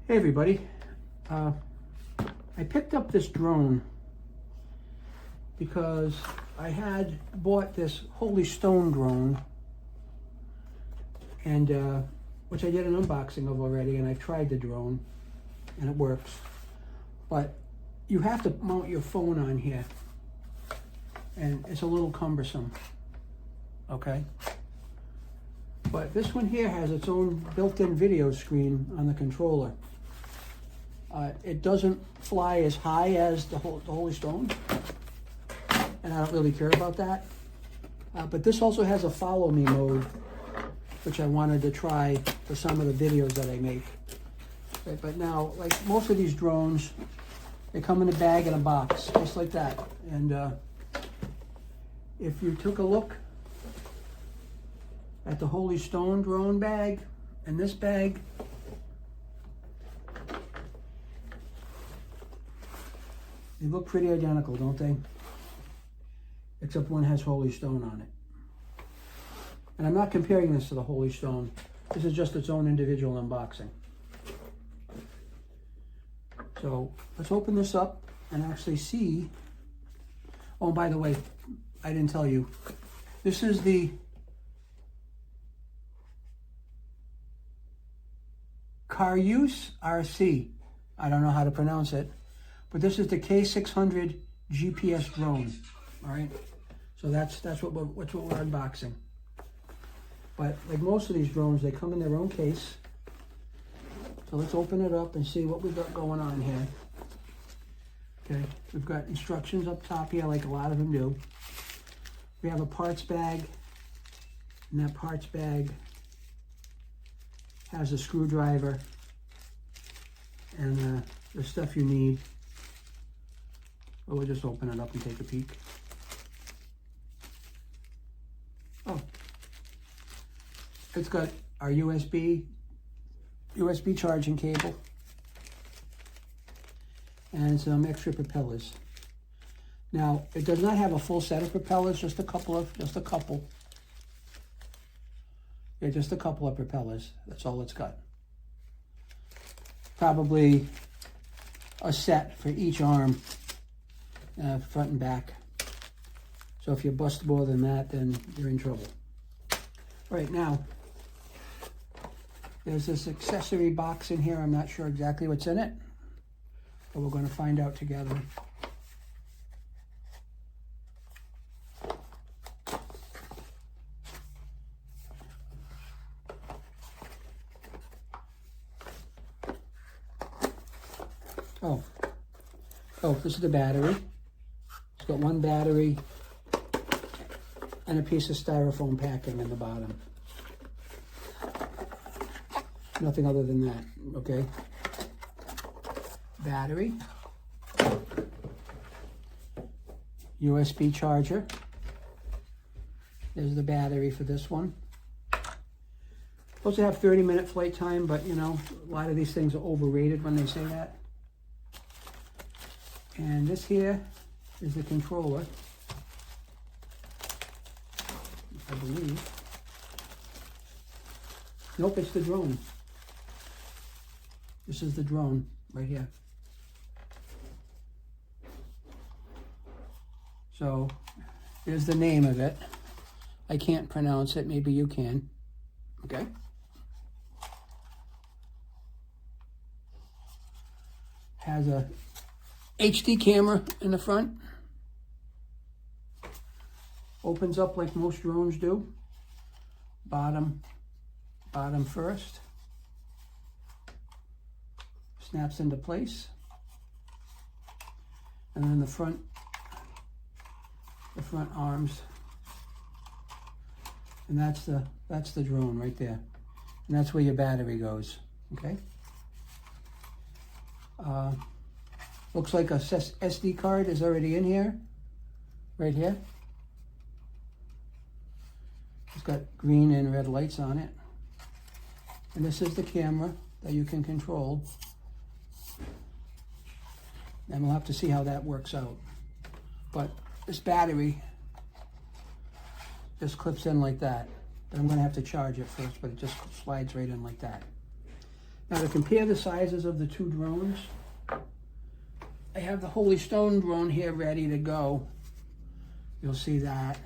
Hey everybody, I picked up this drone because I had bought this Holy Stone drone, and which I did an unboxing of already, and I tried the drone and it works, but you have to mount your phone on here and it's a little cumbersome, okay? But this one here has its own built-in video screen on the controller. It doesn't fly as high as the Holy Stone, and I don't really care about that. But this also has a follow me mode, which I wanted to try for some of the videos that I make. But now, like most of these drones, they come in a bag and a box, just like that. And if you took a look at the Holy Stone drone bag and this bag, they look pretty identical, don't they? Except one has Holy Stone on it. And I'm not comparing this to the Holy Stone. This is just its own individual unboxing. So let's open this up and actually see. Oh, by the way, I didn't tell you. This is the karuisrc. I don't know how to pronounce it. But this is the K600 GPS Drone, all right? So that's what we're unboxing. But like most of these drones, they come in their own case. So let's open it up and see what we've got going on here. Okay, we've got instructions up top here, like a lot of them do. We have a parts bag, and that parts bag has a screwdriver and the stuff you need. We'll just open it up and take a peek. Oh, it's got our USB charging cable and some extra propellers. Now, it does not have a full set of propellers, just a couple. Yeah, just a couple of propellers. That's all it's got. Probably a set for each arm. Front and back. So if you bust more than that, then you're in trouble. Right now, there's this accessory box in here. I'm not sure exactly what's in it, but we're going to find out together. Oh, this is the battery. It's got one battery and a piece of styrofoam packing in the bottom. Nothing other than that, okay? Battery. USB charger. There's the battery for this one. Supposed to have 30-minute flight time, but you know, a lot of these things are overrated when they say that. And this here is the controller, I believe. Nope, it's the drone. This is the drone right here. So here's the name of it. I can't pronounce it, maybe you can. Okay. Has a HD camera in the front. Opens up like most drones do. Bottom first. Snaps into place. And then the front arms. And that's the drone right there. And that's where your battery goes. Okay? Looks like a SD card is already in here, right here. It's got green and red lights on it. And this is the camera that you can control. And we'll have to see how that works out. But this battery just clips in like that. But I'm gonna have to charge it first, but it just slides right in like that. Now to compare the sizes of the two drones, I have the Holy Stone drone here ready to go. You'll see that.